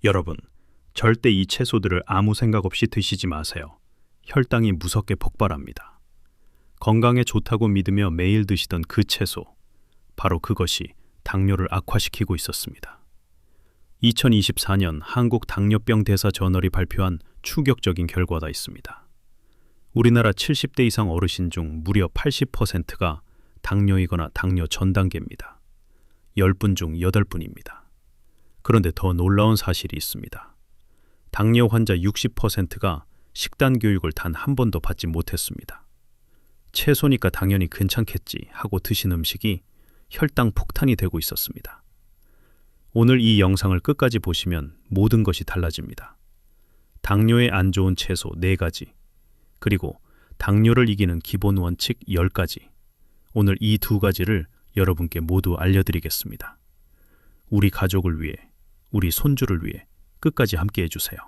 여러분, 절대 이 채소들을 아무 생각 없이 드시지 마세요. 혈당이 무섭게 폭발합니다. 건강에 좋다고 믿으며 매일 드시던 그 채소, 바로 그것이 당뇨를 악화시키고 있었습니다. 2024년 한국 당뇨병 대사 저널이 발표한 충격적인 결과가 있습니다. 우리나라 70대 이상 어르신 중 무려 80%가 당뇨이거나 당뇨 전 단계입니다. 10분 중 8분입니다. 그런데 더 놀라운 사실이 있습니다. 당뇨 환자 60%가 식단 교육을 단 한 번도 받지 못했습니다. 채소니까 당연히 괜찮겠지 하고 드신 음식이 혈당 폭탄이 되고 있었습니다. 오늘 이 영상을 끝까지 보시면 모든 것이 달라집니다. 당뇨에 안 좋은 채소 4가지, 그리고 당뇨를 이기는 기본 원칙 10가지. 오늘 이 2가지를 여러분께 모두 알려드리겠습니다. 우리 가족을 위해, 우리 손주를 위해 끝까지 함께 해주세요.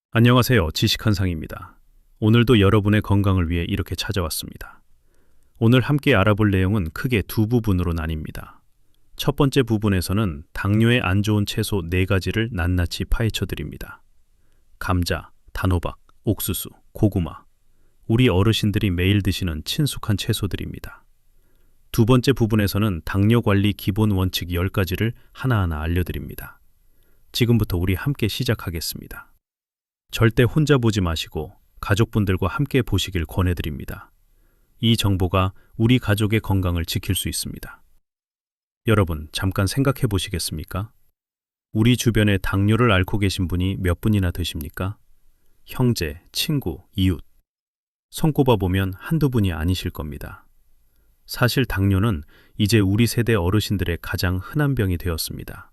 안녕하세요. 지식한상입니다. 오늘도 여러분의 건강을 위해 이렇게 찾아왔습니다. 오늘 함께 알아볼 내용은 크게 2부분으로 나뉩니다. 첫 번째 부분에서는 당뇨에 안 좋은 채소 4가지를 낱낱이 파헤쳐 드립니다. 감자, 단호박, 옥수수, 고구마. 우리 어르신들이 매일 드시는 친숙한 채소들입니다. 두 번째 부분에서는 당뇨 관리 기본 원칙 10가지를 하나하나 알려드립니다. 지금부터 우리 함께 시작하겠습니다. 절대 혼자 보지 마시고 가족분들과 함께 보시길 권해드립니다. 이 정보가 우리 가족의 건강을 지킬 수 있습니다. 여러분, 잠깐 생각해 보시겠습니까? 우리 주변에 당뇨를 앓고 계신 분이 몇 분이나 되십니까? 형제, 친구, 이웃. 손꼽아 보면 한두 분이 아니실 겁니다. 사실 당뇨는 이제 우리 세대 어르신들의 가장 흔한 병이 되었습니다.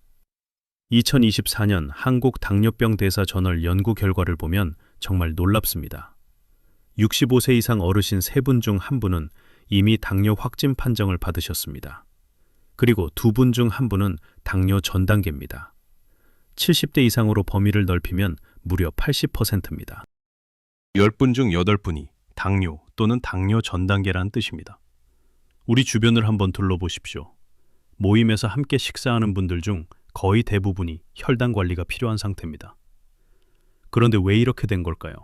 2024년 한국 당뇨병 대사 저널 연구 결과를 보면 정말 놀랍습니다. 65세 이상 어르신 3분 중 1분은 이미 당뇨 확진 판정을 받으셨습니다. 그리고 2분 중 1분은 당뇨 전 단계입니다. 70대 이상으로 범위를 넓히면 무려 80%입니다. 10분 중 8분이 당뇨 또는 당뇨 전 단계라는 뜻입니다. 우리 주변을 한번 둘러보십시오. 모임에서 함께 식사하는 분들 중 거의 대부분이 혈당 관리가 필요한 상태입니다. 그런데 왜 이렇게 된 걸까요?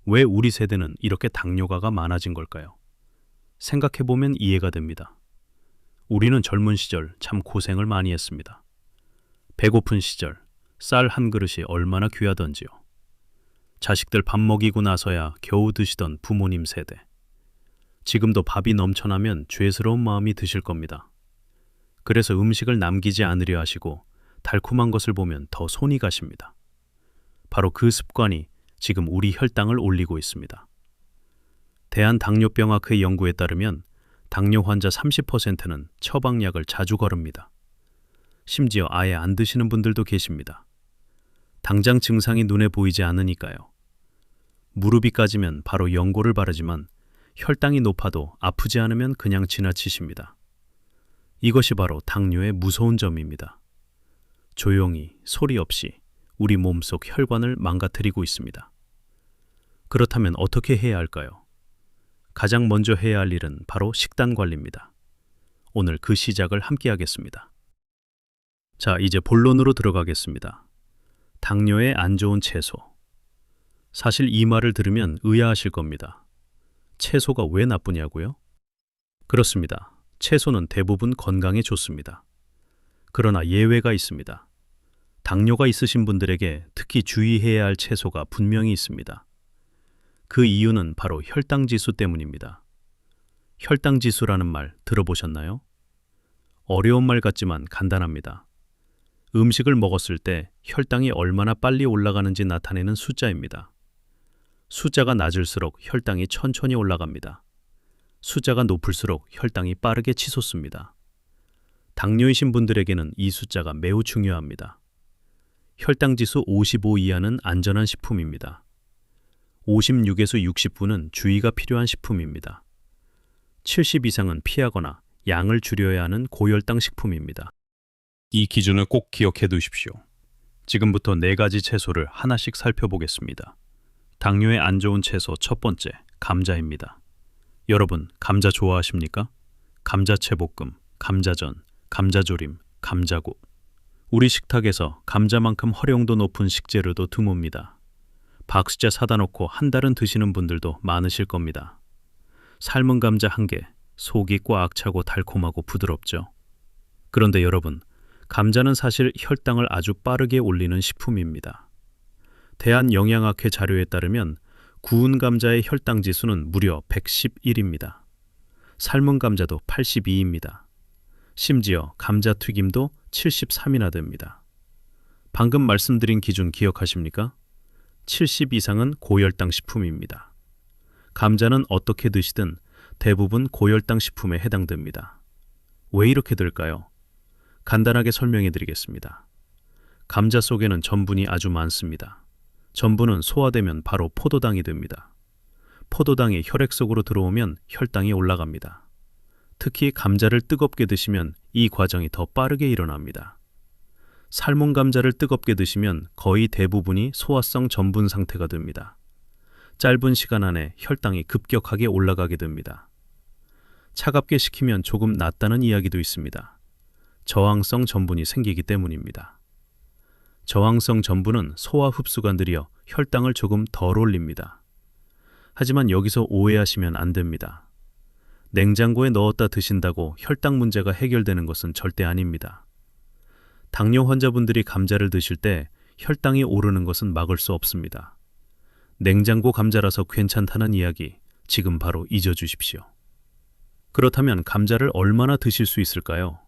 왜 우리 세대는 이렇게 당뇨가가 많아진 걸까요? 생각해보면 이해가 됩니다. 우리는 젊은 시절 참 고생을 많이 했습니다. 배고픈 시절, 쌀 한 그릇이 얼마나 귀하던지요. 자식들 밥 먹이고 나서야 겨우 드시던 부모님 세대. 지금도 밥이 넘쳐나면 죄스러운 마음이 드실 겁니다. 그래서 음식을 남기지 않으려 하시고 달콤한 것을 보면 더 손이 가십니다. 바로 그 습관이 지금 우리 혈당을 올리고 있습니다. 대한당뇨병학회 연구에 따르면 당뇨 환자 30%는 처방약을 자주 거릅니다. 심지어 아예 안 드시는 분들도 계십니다. 당장 증상이 눈에 보이지 않으니까요. 무릎이 까지면 바로 연고를 바르지만 혈당이 높아도 아프지 않으면 그냥 지나치십니다. 이것이 바로 당뇨의 무서운 점입니다. 조용히, 소리 없이 우리 몸속 혈관을 망가뜨리고 있습니다. 그렇다면 어떻게 해야 할까요? 가장 먼저 해야 할 일은 바로 식단 관리입니다. 오늘 그 시작을 함께 하겠습니다. 자, 이제 본론으로 들어가겠습니다. 당뇨에 안 좋은 채소. 사실 이 말을 들으면 의아하실 겁니다. 채소가 왜 나쁘냐고요? 그렇습니다. 채소는 대부분 건강에 좋습니다. 그러나 예외가 있습니다. 당뇨가 있으신 분들에게 특히 주의해야 할 채소가 분명히 있습니다. 그 이유는 바로 혈당지수 때문입니다. 혈당지수라는 말 들어보셨나요? 어려운 말 같지만 간단합니다. 음식을 먹었을 때 혈당이 얼마나 빨리 올라가는지 나타내는 숫자입니다. 숫자가 낮을수록 혈당이 천천히 올라갑니다. 숫자가 높을수록 혈당이 빠르게 치솟습니다. 당뇨이신 분들에게는 이 숫자가 매우 중요합니다. 혈당지수 55 이하는 안전한 식품입니다. 56에서 60분은 주의가 필요한 식품입니다. 70 이상은 피하거나 양을 줄여야 하는 고혈당 식품입니다. 이 기준을 꼭 기억해 두십시오. 지금부터 4가지 채소를 하나씩 살펴보겠습니다. 당뇨에 안 좋은 채소 첫 번째, 감자입니다. 여러분, 감자 좋아하십니까? 감자채볶음, 감자전, 감자조림, 감자국. 우리 식탁에서 감자만큼 활용도 높은 식재료도 드뭅니다. 박스째 사다 놓고 한 달은 드시는 분들도 많으실 겁니다. 삶은 감자 한 개, 속이 꽉 차고 달콤하고 부드럽죠. 그런데 여러분, 감자는 사실 혈당을 아주 빠르게 올리는 식품입니다. 대한영양학회 자료에 따르면 구운 감자의 혈당 지수는 무려 111입니다. 삶은 감자도 82입니다. 심지어 감자튀김도 73이나 됩니다. 방금 말씀드린 기준 기억하십니까? 70 이상은 고혈당 식품입니다. 감자는 어떻게 드시든 대부분 고혈당 식품에 해당됩니다. 왜 이렇게 될까요? 간단하게 설명해 드리겠습니다. 감자 속에는 전분이 아주 많습니다. 전분은 소화되면 바로 포도당이 됩니다. 포도당이 혈액 속으로 들어오면 혈당이 올라갑니다. 특히 감자를 뜨겁게 드시면 이 과정이 더 빠르게 일어납니다. 삶은 감자를 뜨겁게 드시면 거의 대부분이 소화성 전분 상태가 됩니다. 짧은 시간 안에 혈당이 급격하게 올라가게 됩니다. 차갑게 식히면 조금 낫다는 이야기도 있습니다. 저항성 전분이 생기기 때문입니다. 저항성 전분은 소화 흡수가 느려 혈당을 조금 덜 올립니다. 하지만 여기서 오해하시면 안 됩니다. 냉장고에 넣었다 드신다고 혈당 문제가 해결되는 것은 절대 아닙니다. 당뇨 환자분들이 감자를 드실 때 혈당이 오르는 것은 막을 수 없습니다. 냉장고 감자라서 괜찮다는 이야기 지금 바로 잊어주십시오. 그렇다면 감자를 얼마나 드실 수 있을까요?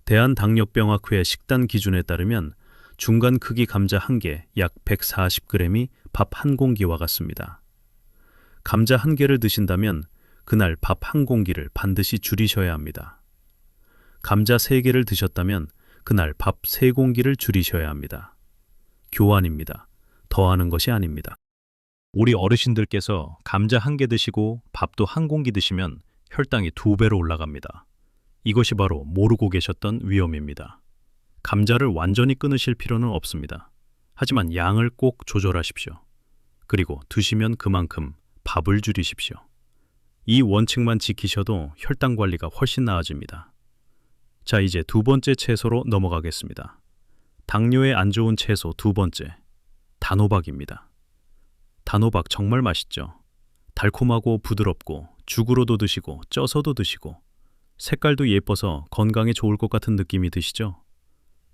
대한당뇨병학회 식단 기준에 따르면 중간 크기 감자 한 개 약 140g이 밥 한 공기와 같습니다. 감자 한 개를 드신다면 그날 밥 한 공기를 반드시 줄이셔야 합니다. 감자 3개를 드셨다면 그날 밥 3공기를 줄이셔야 합니다. 교환입니다. 더하는 것이 아닙니다. 우리 어르신들께서 감자 한 개 드시고 밥도 한 공기 드시면 혈당이 2배로 올라갑니다. 이것이 바로 모르고 계셨던 위험입니다. 감자를 완전히 끊으실 필요는 없습니다. 하지만 양을 꼭 조절하십시오. 그리고 드시면 그만큼 밥을 줄이십시오. 이 원칙만 지키셔도 혈당 관리가 훨씬 나아집니다. 자, 이제 두 번째 채소로 넘어가겠습니다. 당뇨에 안 좋은 채소 두 번째, 단호박입니다. 단호박 정말 맛있죠? 달콤하고 부드럽고 죽으로도 드시고 쪄서도 드시고 색깔도 예뻐서 건강에 좋을 것 같은 느낌이 드시죠?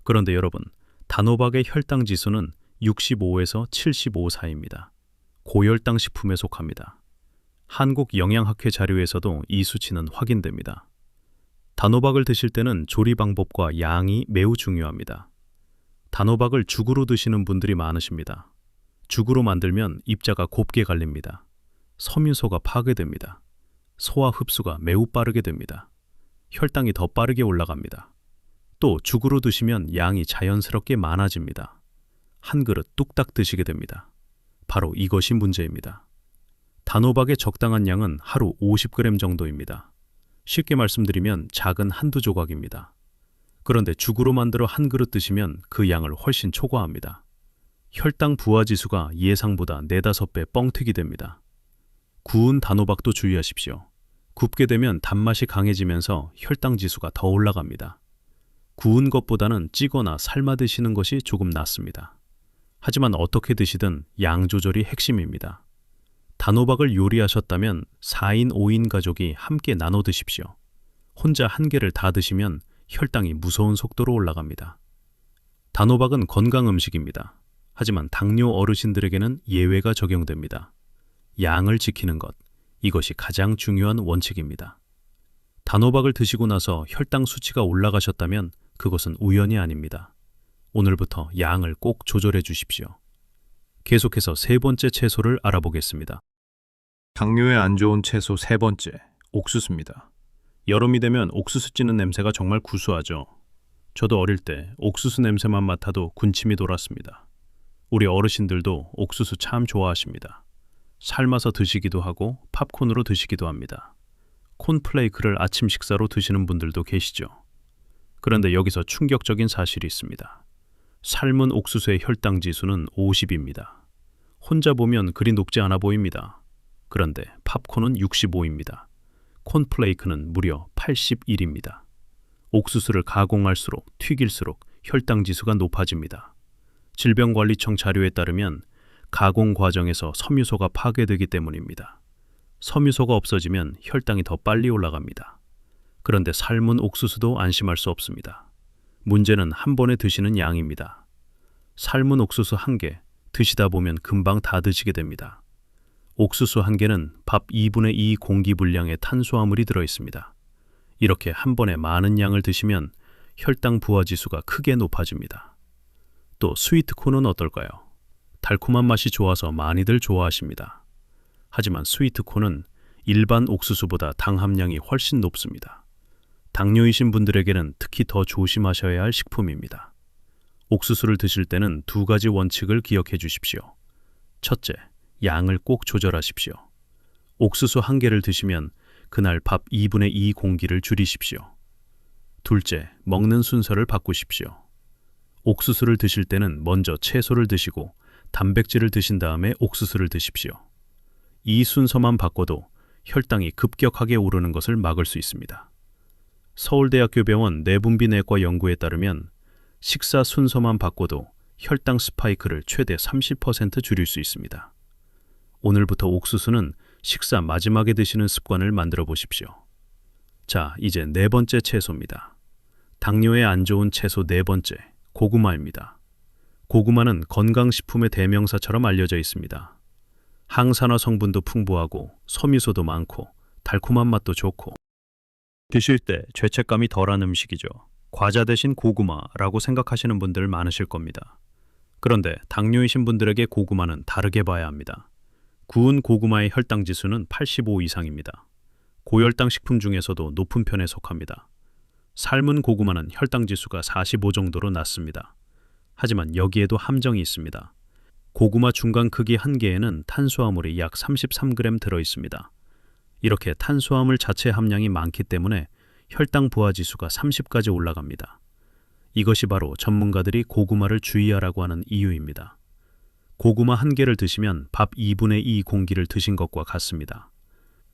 그런데 여러분, 단호박의 혈당 지수는 65에서 75 사이입니다. 고혈당 식품에 속합니다. 한국영양학회 자료에서도 이 수치는 확인됩니다. 단호박을 드실 때는 조리 방법과 양이 매우 중요합니다. 단호박을 죽으로 드시는 분들이 많으십니다. 죽으로 만들면 입자가 곱게 갈립니다. 섬유소가 파괴됩니다. 소화 흡수가 매우 빠르게 됩니다. 혈당이 더 빠르게 올라갑니다. 또 죽으로 드시면 양이 자연스럽게 많아집니다. 한 그릇 뚝딱 드시게 됩니다. 바로 이것이 문제입니다. 단호박의 적당한 양은 하루 50g 정도입니다. 쉽게 말씀드리면 작은 한두 조각입니다. 그런데 죽으로 만들어 한 그릇 드시면 그 양을 훨씬 초과합니다. 혈당 부하지수가 예상보다 4~5배 뻥튀기 됩니다. 구운 단호박도 주의하십시오. 굽게 되면 단맛이 강해지면서 혈당 지수가 더 올라갑니다. 구운 것보다는 찌거나 삶아 드시는 것이 조금 낫습니다. 하지만 어떻게 드시든 양 조절이 핵심입니다. 단호박을 요리하셨다면 4인, 5인 가족이 함께 나눠 드십시오. 혼자 한 개를 다 드시면 혈당이 무서운 속도로 올라갑니다. 단호박은 건강 음식입니다. 하지만 당뇨 어르신들에게는 예외가 적용됩니다. 양을 지키는 것, 이것이 가장 중요한 원칙입니다. 단호박을 드시고 나서 혈당 수치가 올라가셨다면 그것은 우연이 아닙니다. 오늘부터 양을 꼭 조절해 주십시오. 계속해서 세 번째 채소를 알아보겠습니다. 당뇨에 안 좋은 채소 세 번째, 옥수수입니다. 여름이 되면 옥수수 찌는 냄새가 정말 구수하죠. 저도 어릴 때 옥수수 냄새만 맡아도 군침이 돌았습니다. 우리 어르신들도 옥수수 참 좋아하십니다. 삶아서 드시기도 하고 팝콘으로 드시기도 합니다. 콘플레이크를 아침 식사로 드시는 분들도 계시죠. 그런데 여기서 충격적인 사실이 있습니다. 삶은 옥수수의 혈당 지수는 50입니다. 혼자 보면 그리 높지 않아 보입니다. 그런데 팝콘은 65입니다. 콘플레이크는 무려 81입니다. 옥수수를 가공할수록 튀길수록 혈당 지수가 높아집니다. 질병관리청 자료에 따르면 가공 과정에서 섬유소가 파괴되기 때문입니다. 섬유소가 없어지면 혈당이 더 빨리 올라갑니다. 그런데 삶은 옥수수도 안심할 수 없습니다. 문제는 한 번에 드시는 양입니다. 삶은 옥수수 1개 드시다 보면 금방 다 드시게 됩니다. 옥수수 1개는 밥 2분의 2 공기 분량의 탄수화물이 들어 있습니다. 이렇게 한 번에 많은 양을 드시면 혈당 부하 지수가 크게 높아집니다. 또 스위트콘은 어떨까요? 달콤한 맛이 좋아서 많이들 좋아하십니다. 하지만 스위트콘은 일반 옥수수보다 당 함량이 훨씬 높습니다. 당뇨이신 분들에게는 특히 더 조심하셔야 할 식품입니다. 옥수수를 드실 때는 2가지 원칙을 기억해 주십시오. 첫째, 양을 꼭 조절하십시오. 옥수수 1개를 드시면 그날 밥 2분의 2 공기를 줄이십시오. 둘째, 먹는 순서를 바꾸십시오. 옥수수를 드실 때는 먼저 채소를 드시고 단백질을 드신 다음에 옥수수를 드십시오. 이 순서만 바꿔도 혈당이 급격하게 오르는 것을 막을 수 있습니다. 서울대학교 병원 내분비내과 연구에 따르면 식사 순서만 바꿔도 혈당 스파이크를 최대 30% 줄일 수 있습니다. 오늘부터 옥수수는 식사 마지막에 드시는 습관을 만들어 보십시오. 자, 이제 4번째 채소입니다. 당뇨에 안 좋은 채소 4번째, 고구마입니다. 고구마는 건강식품의 대명사처럼 알려져 있습니다. 항산화 성분도 풍부하고 섬유소도 많고 달콤한 맛도 좋고 드실 때 죄책감이 덜한 음식이죠. 과자 대신 고구마라고 생각하시는 분들 많으실 겁니다. 그런데 당뇨이신 분들에게 고구마는 다르게 봐야 합니다. 구운 고구마의 혈당 지수는 85 이상입니다. 고혈당 식품 중에서도 높은 편에 속합니다. 삶은 고구마는 혈당 지수가 45 정도로 낮습니다. 하지만 여기에도 함정이 있습니다. 고구마 중간 크기 1개에는 탄수화물이 약 33g 들어 있습니다. 이렇게 탄수화물 자체 함량이 많기 때문에 혈당 부하 지수가 30까지 올라갑니다. 이것이 바로 전문가들이 고구마를 주의하라고 하는 이유입니다. 고구마 1개를 드시면 밥 2분의 2 공기를 드신 것과 같습니다.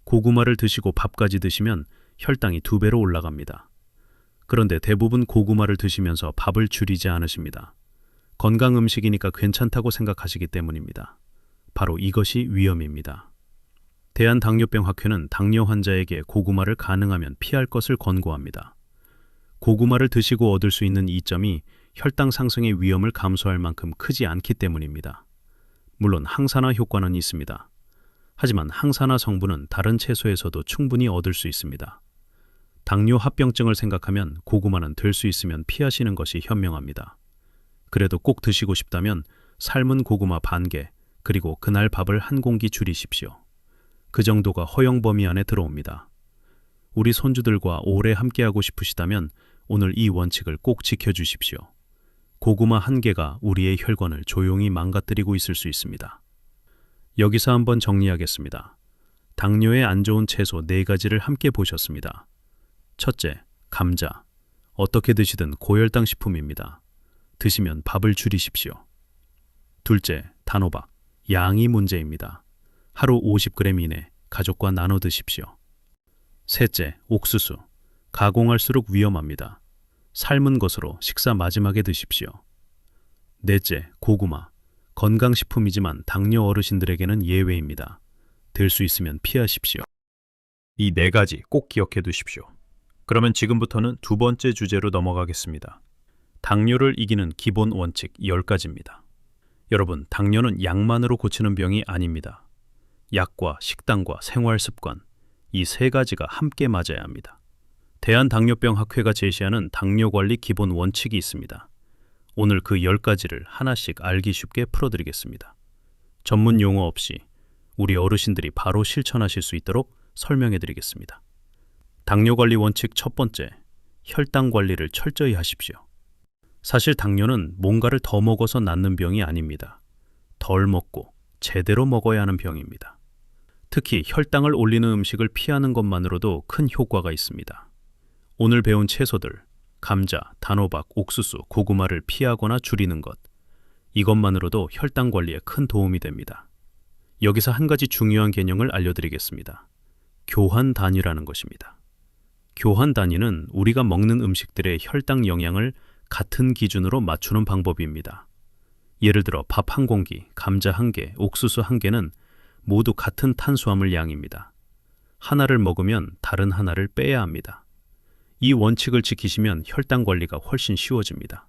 고구마를 드시고 밥까지 드시면 혈당이 2배로 올라갑니다. 그런데 대부분 고구마를 드시면서 밥을 줄이지 않으십니다. 건강 음식이니까 괜찮다고 생각하시기 때문입니다. 바로 이것이 위험입니다. 대한당뇨병학회는 당뇨 환자에게 고구마를 가능하면 피할 것을 권고합니다. 고구마를 드시고 얻을 수 있는 이점이 혈당 상승의 위험을 감소할 만큼 크지 않기 때문입니다. 물론 항산화 효과는 있습니다. 하지만 항산화 성분은 다른 채소에서도 충분히 얻을 수 있습니다. 당뇨 합병증을 생각하면 고구마는 될 수 있으면 피하시는 것이 현명합니다. 그래도 꼭 드시고 싶다면 삶은 고구마 1개, 그리고 그날 밥을 1공기 줄이십시오. 그 정도가 허용 범위 안에 들어옵니다. 우리 손주들과 오래 함께하고 싶으시다면 오늘 이 원칙을 꼭 지켜주십시오. 고구마 1개가 우리의 혈관을 조용히 망가뜨리고 있을 수 있습니다. 여기서 한번 정리하겠습니다. 당뇨에 안 좋은 채소 4가지를 함께 보셨습니다. 첫째, 감자. 어떻게 드시든 고혈당 식품입니다. 드시면 밥을 줄이십시오. 둘째, 단호박. 양이 문제입니다. 하루 50g 이내 가족과 나눠 드십시오. 셋째, 옥수수. 가공할수록 위험합니다. 삶은 것으로 식사 마지막에 드십시오. 넷째, 고구마. 건강식품이지만 당뇨 어르신들에게는 예외입니다. 될 수 있으면 피하십시오. 이 4가지 꼭 기억해 두십시오. 그러면 지금부터는 2번째 주제로 넘어가겠습니다. 당뇨를 이기는 기본 원칙 10가지입니다. 여러분, 당뇨는 약만으로 고치는 병이 아닙니다. 약과 식단과 생활습관, 이 3가지가 함께 맞아야 합니다. 대한당뇨병학회가 제시하는 당뇨관리 기본 원칙이 있습니다. 오늘 그 10가지를 하나씩 알기 쉽게 풀어드리겠습니다. 전문 용어 없이 우리 어르신들이 바로 실천하실 수 있도록 설명해드리겠습니다. 당뇨관리 원칙 1번째, 혈당 관리를 철저히 하십시오. 사실 당뇨는 뭔가를 더 먹어서 낫는 병이 아닙니다. 덜 먹고 제대로 먹어야 하는 병입니다. 특히 혈당을 올리는 음식을 피하는 것만으로도 큰 효과가 있습니다. 오늘 배운 채소들, 감자, 단호박, 옥수수, 고구마를 피하거나 줄이는 것, 이것만으로도 혈당 관리에 큰 도움이 됩니다. 여기서 한 가지 중요한 개념을 알려드리겠습니다. 교환 단위라는 것입니다. 교환 단위는 우리가 먹는 음식들의 혈당 영향을 같은 기준으로 맞추는 방법입니다. 예를 들어 밥 한 공기, 감자 한 개, 옥수수 한 개는 모두 같은 탄수화물 양입니다. 하나를 먹으면 다른 하나를 빼야 합니다. 이 원칙을 지키시면 혈당 관리가 훨씬 쉬워집니다.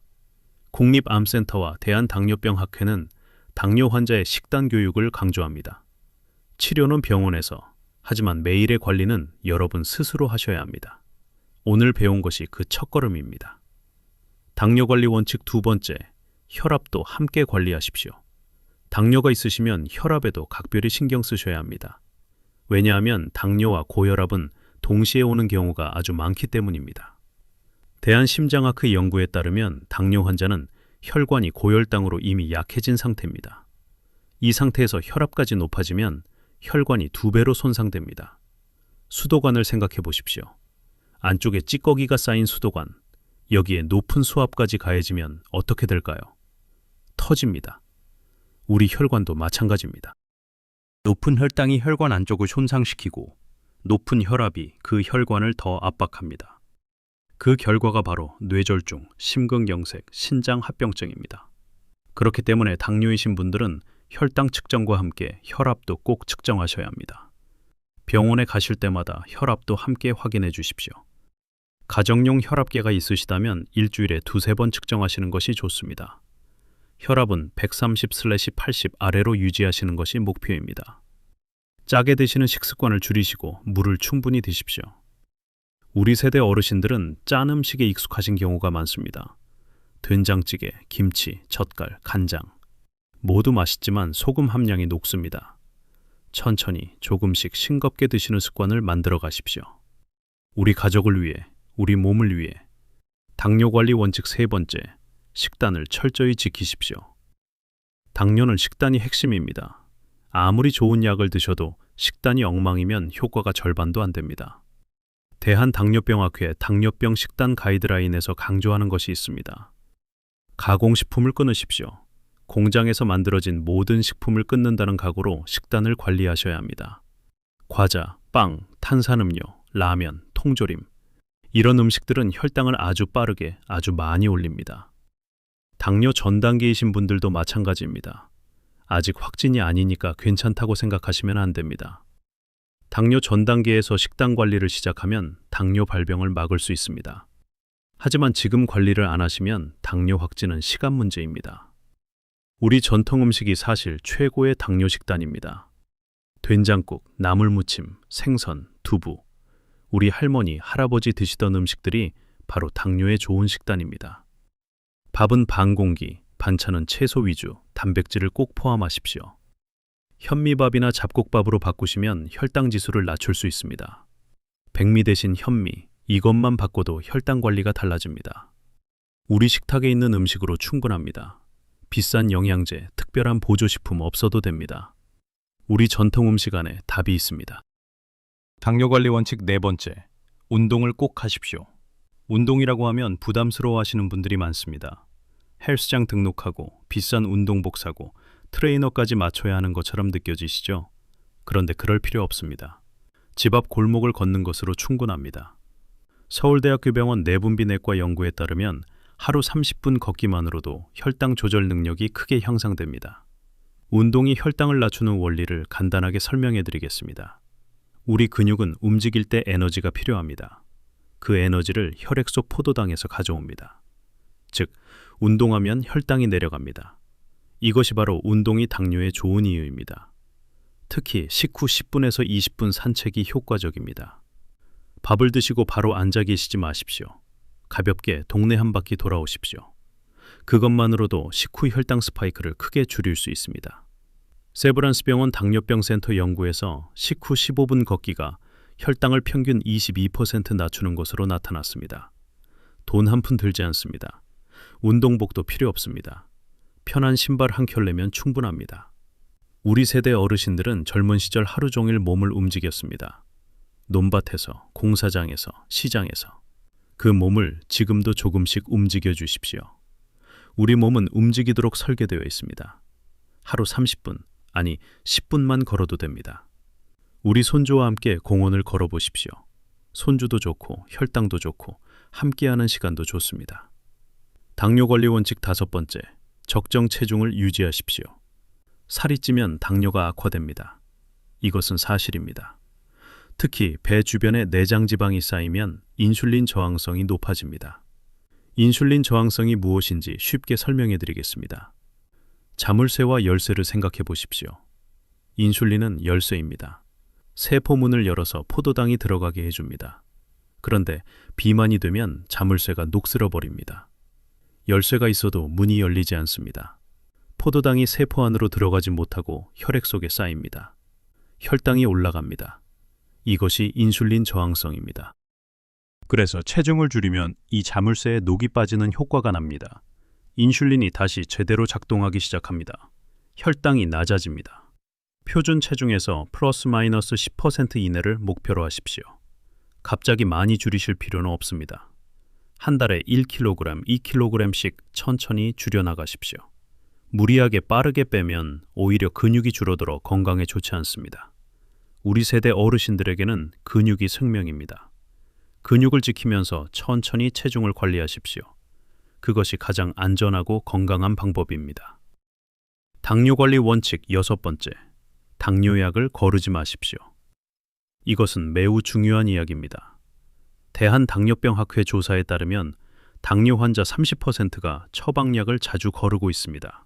국립암센터와 대한당뇨병학회는 당뇨 환자의 식단 교육을 강조합니다. 치료는 병원에서, 하지만 매일의 관리는 여러분 스스로 하셔야 합니다. 오늘 배운 것이 그 첫걸음입니다. 당뇨 관리 원칙 두 번째, 혈압도 함께 관리하십시오. 당뇨가 있으시면 혈압에도 각별히 신경 쓰셔야 합니다. 왜냐하면 당뇨와 고혈압은 동시에 오는 경우가 아주 많기 때문입니다. 대한심장학회 연구에 따르면 당뇨 환자는 혈관이 고혈당으로 이미 약해진 상태입니다. 이 상태에서 혈압까지 높아지면 혈관이 2배로 손상됩니다. 수도관을 생각해 보십시오. 안쪽에 찌꺼기가 쌓인 수도관, 여기에 높은 수압까지 가해지면 어떻게 될까요? 터집니다. 우리 혈관도 마찬가지입니다. 높은 혈당이 혈관 안쪽을 손상시키고 높은 혈압이 그 혈관을 더 압박합니다. 그 결과가 바로 뇌졸중, 심근경색, 신장합병증입니다. 그렇기 때문에 당뇨이신 분들은 혈당 측정과 함께 혈압도 꼭 측정하셔야 합니다. 병원에 가실 때마다 혈압도 함께 확인해 주십시오. 가정용 혈압계가 있으시다면 일주일에 2-3번 측정하시는 것이 좋습니다. 혈압은 130/80 아래로 유지하시는 것이 목표입니다. 짜게 드시는 식습관을 줄이시고 물을 충분히 드십시오. 우리 세대 어르신들은 짠 음식에 익숙하신 경우가 많습니다. 된장찌개, 김치, 젓갈, 간장 모두 맛있지만 소금 함량이 높습니다. 천천히 조금씩 싱겁게 드시는 습관을 만들어 가십시오. 우리 가족을 위해, 우리 몸을 위해 당뇨 관리 원칙 세 번째, 식단을 철저히 지키십시오. 당뇨는 식단이 핵심입니다. 아무리 좋은 약을 드셔도 식단이 엉망이면 효과가 절반도 안 됩니다. 대한당뇨병학회 당뇨병 식단 가이드라인에서 강조하는 것이 있습니다. 가공식품을 끊으십시오. 공장에서 만들어진 모든 식품을 끊는다는 각오로 식단을 관리하셔야 합니다. 과자, 빵, 탄산음료, 라면, 통조림 이런 음식들은 혈당을 아주 빠르게 아주 많이 올립니다. 당뇨 전 단계이신 분들도 마찬가지입니다. 아직 확진이 아니니까 괜찮다고 생각하시면 안 됩니다. 당뇨 전 단계에서 식단 관리를 시작하면 당뇨 발병을 막을 수 있습니다. 하지만 지금 관리를 안 하시면 당뇨 확진은 시간 문제입니다. 우리 전통 음식이 사실 최고의 당뇨 식단입니다. 된장국, 나물무침, 생선, 두부, 우리 할머니, 할아버지 드시던 음식들이 바로 당뇨에 좋은 식단입니다. 밥은 반 공기, 반찬은 채소 위주, 단백질을 꼭 포함하십시오. 현미밥이나 잡곡밥으로 바꾸시면 혈당 지수를 낮출 수 있습니다. 백미 대신 현미, 이것만 바꿔도 혈당 관리가 달라집니다. 우리 식탁에 있는 음식으로 충분합니다. 비싼 영양제, 특별한 보조식품 없어도 됩니다. 우리 전통 음식 안에 답이 있습니다. 당뇨 관리 원칙 네 번째, 운동을 꼭 하십시오. 운동이라고 하면 부담스러워 하시는 분들이 많습니다. 헬스장 등록하고 비싼 운동복 사고 트레이너까지 맞춰야 하는 것처럼 느껴지시죠? 그런데 그럴 필요 없습니다. 집 앞 골목을 걷는 것으로 충분합니다. 서울대학교 병원 내분비내과 연구에 따르면 하루 30분 걷기만으로도 혈당 조절 능력이 크게 향상됩니다. 운동이 혈당을 낮추는 원리를 간단하게 설명해 드리겠습니다. 우리 근육은 움직일 때 에너지가 필요합니다. 그 에너지를 혈액 속 포도당에서 가져옵니다. 즉, 운동하면 혈당이 내려갑니다. 이것이 바로 운동이 당뇨에 좋은 이유입니다. 특히 식후 10분에서 20분 산책이 효과적입니다. 밥을 드시고 바로 앉아 계시지 마십시오. 가볍게 동네 한 바퀴 돌아오십시오. 그것만으로도 식후 혈당 스파이크를 크게 줄일 수 있습니다. 세브란스 병원 당뇨병 센터 연구에서 식후 15분 걷기가 혈당을 평균 22% 낮추는 것으로 나타났습니다. 돈 한 푼 들지 않습니다. 운동복도 필요 없습니다. 편한 신발 한 켤레면 충분합니다. 우리 세대 어르신들은 젊은 시절 하루 종일 몸을 움직였습니다. 논밭에서, 공사장에서, 시장에서. 그 몸을 지금도 조금씩 움직여 주십시오. 우리 몸은 움직이도록 설계되어 있습니다. 하루 30분, 아니 10분만 걸어도 됩니다. 우리 손주와 함께 공원을 걸어보십시오. 손주도 좋고 혈당도 좋고 함께하는 시간도 좋습니다. 당뇨 관리 원칙 5번째. 적정 체중을 유지하십시오. 살이 찌면 당뇨가 악화됩니다. 이것은 사실입니다. 특히 배 주변에 내장 지방이 쌓이면 인슐린 저항성이 높아집니다. 인슐린 저항성이 무엇인지 쉽게 설명해 드리겠습니다. 자물쇠와 열쇠를 생각해 보십시오. 인슐린은 열쇠입니다. 세포문을 열어서 포도당이 들어가게 해줍니다. 그런데 비만이 되면 자물쇠가 녹슬어 버립니다. 열쇠가 있어도 문이 열리지 않습니다. 포도당이 세포 안으로 들어가지 못하고 혈액 속에 쌓입니다. 혈당이 올라갑니다. 이것이 인슐린 저항성입니다. 그래서 체중을 줄이면 이 자물쇠에 녹이 빠지는 효과가 납니다. 인슐린이 다시 제대로 작동하기 시작합니다. 혈당이 낮아집니다. 표준 체중에서 플러스 마이너스 10% 이내를 목표로 하십시오. 갑자기 많이 줄이실 필요는 없습니다. 한 달에 1kg, 2kg씩 천천히 줄여나가십시오. 무리하게 빠르게 빼면 오히려 근육이 줄어들어 건강에 좋지 않습니다. 우리 세대 어르신들에게는 근육이 생명입니다. 근육을 지키면서 천천히 체중을 관리하십시오. 그것이 가장 안전하고 건강한 방법입니다. 당뇨 관리 원칙 6번째. 당뇨약을 거르지 마십시오. 이것은 매우 중요한 이야기입니다. 대한당뇨병학회 조사에 따르면 당뇨 환자 30%가 처방약을 자주 거르고 있습니다.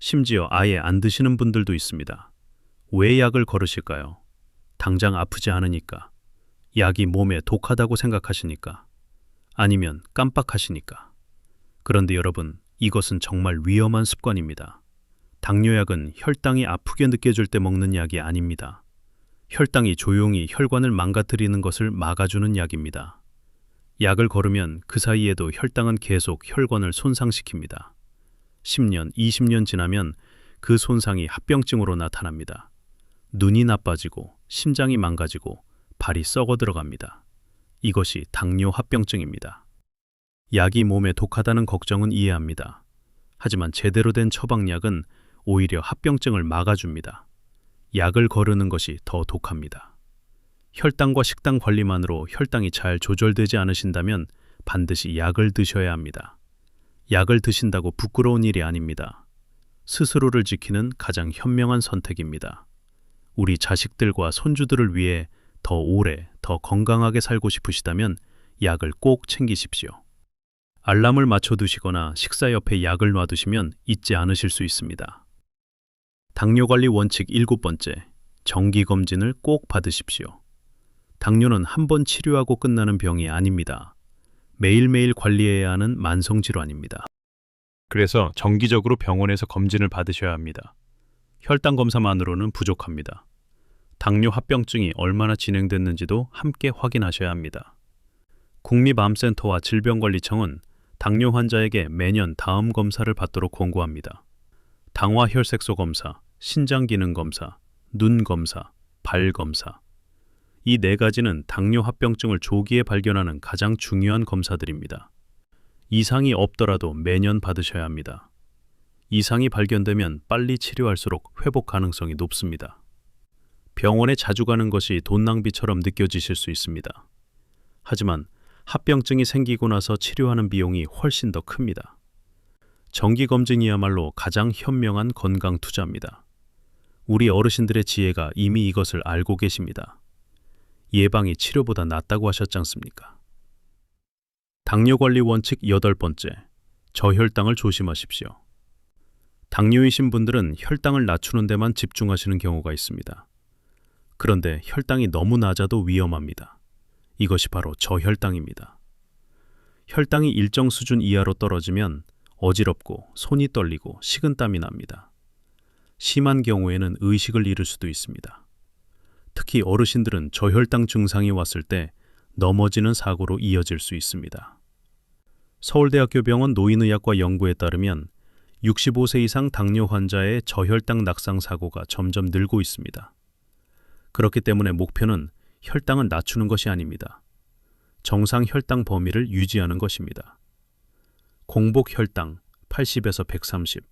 심지어 아예 안 드시는 분들도 있습니다. 왜 약을 거르실까요? 당장 아프지 않으니까? 약이 몸에 독하다고 생각하시니까? 아니면 깜빡하시니까? 그런데 여러분, 이것은 정말 위험한 습관입니다. 당뇨약은 혈당이 아프게 느껴질 때 먹는 약이 아닙니다. 혈당이 조용히 혈관을 망가뜨리는 것을 막아주는 약입니다. 약을 거르면 그 사이에도 혈당은 계속 혈관을 손상시킵니다. 10년, 20년 지나면 그 손상이 합병증으로 나타납니다. 눈이 나빠지고 심장이 망가지고 발이 썩어 들어갑니다. 이것이 당뇨 합병증입니다. 약이 몸에 독하다는 걱정은 이해합니다. 하지만 제대로 된 처방약은 오히려 합병증을 막아줍니다. 약을 거르는 것이 더 독합니다. 혈당과 식단 관리만으로 혈당이 잘 조절되지 않으신다면 반드시 약을 드셔야 합니다. 약을 드신다고 부끄러운 일이 아닙니다. 스스로를 지키는 가장 현명한 선택입니다. 우리 자식들과 손주들을 위해 더 오래, 더 건강하게 살고 싶으시다면 약을 꼭 챙기십시오. 알람을 맞춰두시거나 식사 옆에 약을 놔두시면 잊지 않으실 수 있습니다. 당뇨관리 원칙 7번째. 정기검진을 꼭 받으십시오. 당뇨는 한 번 치료하고 끝나는 병이 아닙니다. 매일매일 관리해야 하는 만성질환입니다. 그래서 정기적으로 병원에서 검진을 받으셔야 합니다. 혈당 검사만으로는 부족합니다. 당뇨 합병증이 얼마나 진행됐는지도 함께 확인하셔야 합니다. 국립암센터와 질병관리청은 당뇨 환자에게 매년 다음 검사를 받도록 권고합니다. 당화 혈색소 검사, 신장 기능 검사, 눈 검사, 발 검사. 이 4가지는 당뇨 합병증을 조기에 발견하는 가장 중요한 검사들입니다. 이상이 없더라도 매년 받으셔야 합니다. 이상이 발견되면 빨리 치료할수록 회복 가능성이 높습니다. 병원에 자주 가는 것이 돈 낭비처럼 느껴지실 수 있습니다. 하지만 합병증이 생기고 나서 치료하는 비용이 훨씬 더 큽니다. 정기검진이야말로 가장 현명한 건강 투자입니다. 우리 어르신들의 지혜가 이미 이것을 알고 계십니다. 예방이 치료보다 낫다고 하셨지 않습니까? 당뇨관리 원칙 8번째. 저혈당을 조심하십시오. 당뇨이신 분들은 혈당을 낮추는 데만 집중하시는 경우가 있습니다. 그런데 혈당이 너무 낮아도 위험합니다. 이것이 바로 저혈당입니다. 혈당이 일정 수준 이하로 떨어지면 어지럽고 손이 떨리고 식은땀이 납니다. 심한 경우에는 의식을 잃을 수도 있습니다. 특히 어르신들은 저혈당 증상이 왔을 때 넘어지는 사고로 이어질 수 있습니다. 서울대학교 병원 노인의학과 연구에 따르면 65세 이상 당뇨 환자의 저혈당 낙상 사고가 점점 늘고 있습니다. 그렇기 때문에 목표는 혈당을 낮추는 것이 아닙니다. 정상 혈당 범위를 유지하는 것입니다. 공복 혈당 80에서 130,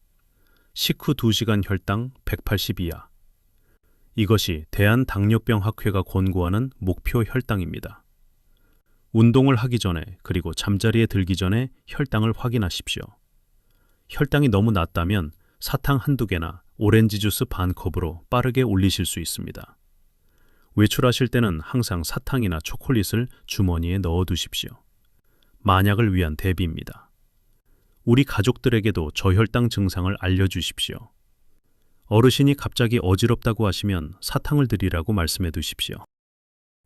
식후 2시간 혈당 180 이하. 이것이 대한당뇨병학회가 권고하는 목표 혈당입니다. 운동을 하기 전에 그리고 잠자리에 들기 전에 혈당을 확인하십시오. 혈당이 너무 낮다면 사탕 한두 개나 오렌지 주스 반 컵으로 빠르게 올리실 수 있습니다. 외출하실 때는 항상 사탕이나 초콜릿을 주머니에 넣어 두십시오. 만약을 위한 대비입니다. 우리 가족들에게도 저혈당 증상을 알려주십시오. 어르신이 갑자기 어지럽다고 하시면 사탕을 드리라고 말씀해 두십시오.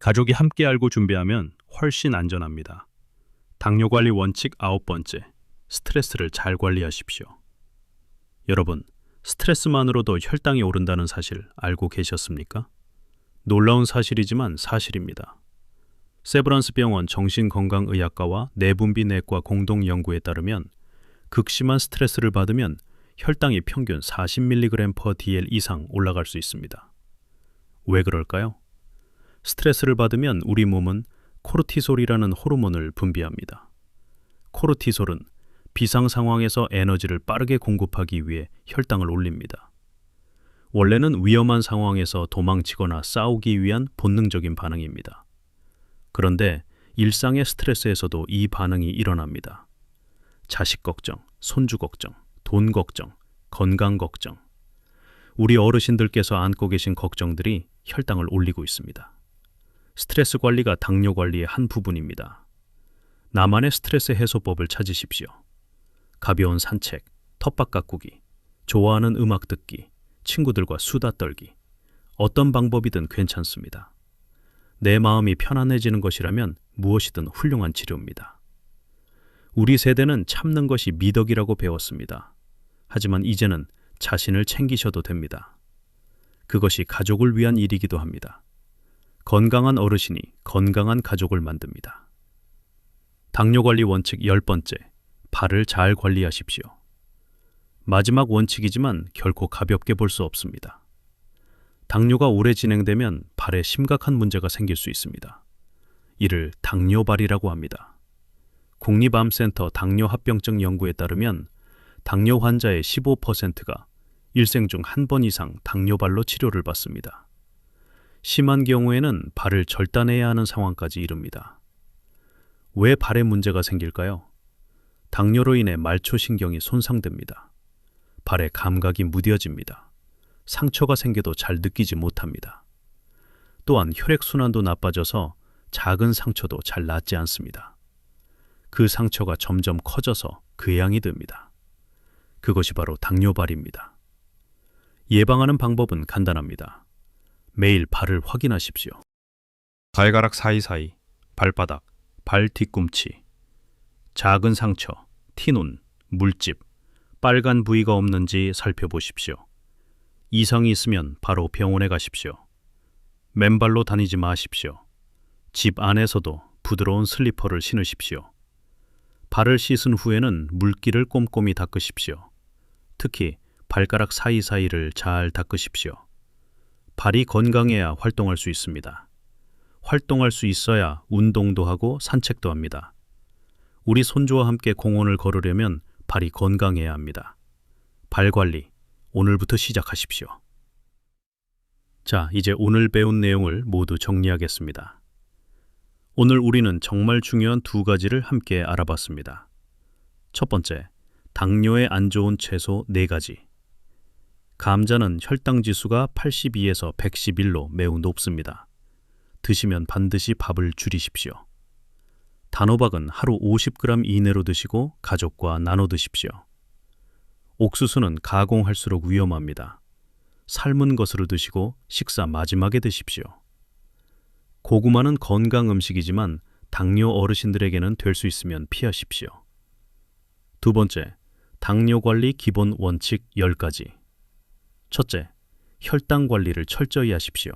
가족이 함께 알고 준비하면 훨씬 안전합니다. 당뇨 관리 원칙 9번째, 스트레스를 잘 관리하십시오. 여러분, 스트레스만으로도 혈당이 오른다는 사실 알고 계셨습니까? 놀라운 사실이지만 사실입니다. 세브란스 병원 정신건강의학과와 내분비내과 공동연구에 따르면 극심한 스트레스를 받으면 혈당이 평균 40mg/dl 이상 올라갈 수 있습니다. 왜 그럴까요? 스트레스를 받으면 우리 몸은 코르티솔이라는 호르몬을 분비합니다. 코르티솔은 비상 상황에서 에너지를 빠르게 공급하기 위해 혈당을 올립니다. 원래는 위험한 상황에서 도망치거나 싸우기 위한 본능적인 반응입니다. 그런데 일상의 스트레스에서도 이 반응이 일어납니다. 자식 걱정, 손주 걱정, 돈 걱정, 건강 걱정. 우리 어르신들께서 안고 계신 걱정들이 혈당을 올리고 있습니다. 스트레스 관리가 당뇨 관리의 한 부분입니다. 나만의 스트레스 해소법을 찾으십시오. 가벼운 산책, 텃밭 가꾸기, 좋아하는 음악 듣기, 친구들과 수다 떨기. 어떤 방법이든 괜찮습니다. 내 마음이 편안해지는 것이라면 무엇이든 훌륭한 치료입니다. 우리 세대는 참는 것이 미덕이라고 배웠습니다. 하지만 이제는 자신을 챙기셔도 됩니다. 그것이 가족을 위한 일이기도 합니다. 건강한 어르신이 건강한 가족을 만듭니다. 당뇨 관리 원칙 10번째, 발을 잘 관리하십시오. 마지막 원칙이지만 결코 가볍게 볼 수 없습니다. 당뇨가 오래 진행되면 발에 심각한 문제가 생길 수 있습니다. 이를 당뇨발이라고 합니다. 국립암센터 당뇨합병증 연구에 따르면 당뇨 환자의 15%가 일생 중 한 번 이상 당뇨발로 치료를 받습니다. 심한 경우에는 발을 절단해야 하는 상황까지 이릅니다. 왜 발에 문제가 생길까요? 당뇨로 인해 말초신경이 손상됩니다. 발에 감각이 무뎌집니다. 상처가 생겨도 잘 느끼지 못합니다. 또한 혈액순환도 나빠져서 작은 상처도 잘 낫지 않습니다. 그 상처가 점점 커져서 궤양이 됩니다. 그것이 바로 당뇨발입니다. 예방하는 방법은 간단합니다. 매일 발을 확인하십시오. 발가락 사이사이, 발바닥, 발 뒤꿈치, 작은 상처, 티눈, 물집, 빨간 부위가 없는지 살펴보십시오. 이상이 있으면 바로 병원에 가십시오. 맨발로 다니지 마십시오. 집 안에서도 부드러운 슬리퍼를 신으십시오. 발을 씻은 후에는 물기를 꼼꼼히 닦으십시오. 특히 발가락 사이사이를 잘 닦으십시오. 발이 건강해야 활동할 수 있습니다. 활동할 수 있어야 운동도 하고 산책도 합니다. 우리 손주와 함께 공원을 걸으려면 발이 건강해야 합니다. 발 관리, 오늘부터 시작하십시오. 자, 이제 오늘 배운 내용을 모두 정리하겠습니다. 오늘 우리는 정말 중요한 두 가지를 함께 알아봤습니다. 첫 번째, 당뇨에 안 좋은 채소 4가지. 감자는 혈당 지수가 82에서 111로 매우 높습니다. 드시면 반드시 밥을 줄이십시오. 단호박은 하루 50g 이내로 드시고 가족과 나눠 드십시오. 옥수수는 가공할수록 위험합니다. 삶은 것으로 드시고 식사 마지막에 드십시오. 고구마는 건강 음식이지만 당뇨 어르신들에게는 될 수 있으면 피하십시오. 두 번째, 당뇨 관리 기본 원칙 10가지. 첫째, 혈당 관리를 철저히 하십시오.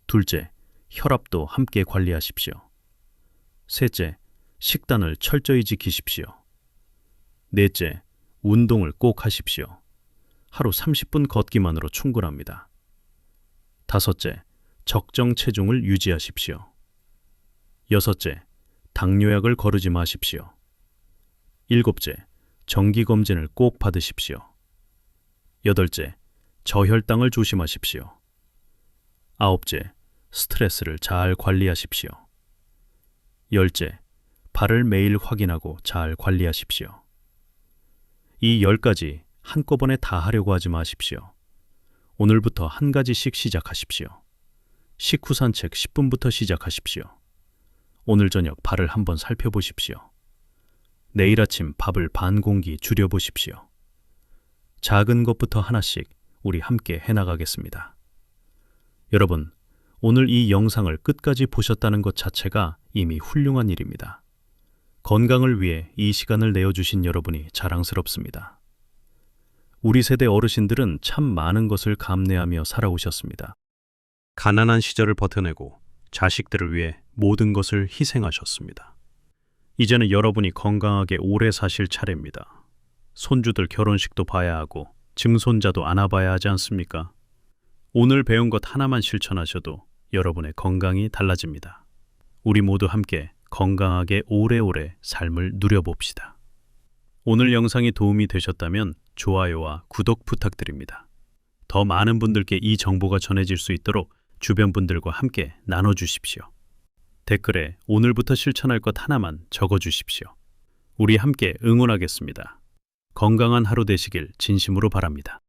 둘째, 혈압도 함께 관리하십시오. 셋째, 식단을 철저히 지키십시오. 넷째, 운동을 꼭 하십시오. 하루 30분 걷기만으로 충분합니다. 다섯째, 적정 체중을 유지하십시오. 여섯째, 당뇨약을 거르지 마십시오. 일곱째, 정기검진을 꼭 받으십시오. 여덟째, 저혈당을 조심하십시오. 아홉째, 스트레스를 잘 관리하십시오. 열째, 발을 매일 확인하고 잘 관리하십시오. 이 10가지 한꺼번에 다 하려고 하지 마십시오. 오늘부터 한 가지씩 시작하십시오. 식후 산책 10분부터 시작하십시오. 오늘 저녁 발을 한번 살펴보십시오. 내일 아침 밥을 반 공기 줄여보십시오. 작은 것부터 하나씩 우리 함께 해나가겠습니다. 여러분, 오늘 이 영상을 끝까지 보셨다는 것 자체가 이미 훌륭한 일입니다. 건강을 위해 이 시간을 내어주신 여러분이 자랑스럽습니다. 우리 세대 어르신들은 참 많은 것을 감내하며 살아오셨습니다. 가난한 시절을 버텨내고 자식들을 위해 모든 것을 희생하셨습니다. 이제는 여러분이 건강하게 오래 사실 차례입니다. 손주들 결혼식도 봐야 하고 증손자도 안아봐야 하지 않습니까? 오늘 배운 것 하나만 실천하셔도 여러분의 건강이 달라집니다. 우리 모두 함께 건강하게 오래오래 삶을 누려봅시다. 오늘 영상이 도움이 되셨다면 좋아요와 구독 부탁드립니다. 더 많은 분들께 이 정보가 전해질 수 있도록 주변 분들과 함께 나눠주십시오. 댓글에 오늘부터 실천할 것 하나만 적어주십시오. 우리 함께 응원하겠습니다. 건강한 하루 되시길 진심으로 바랍니다.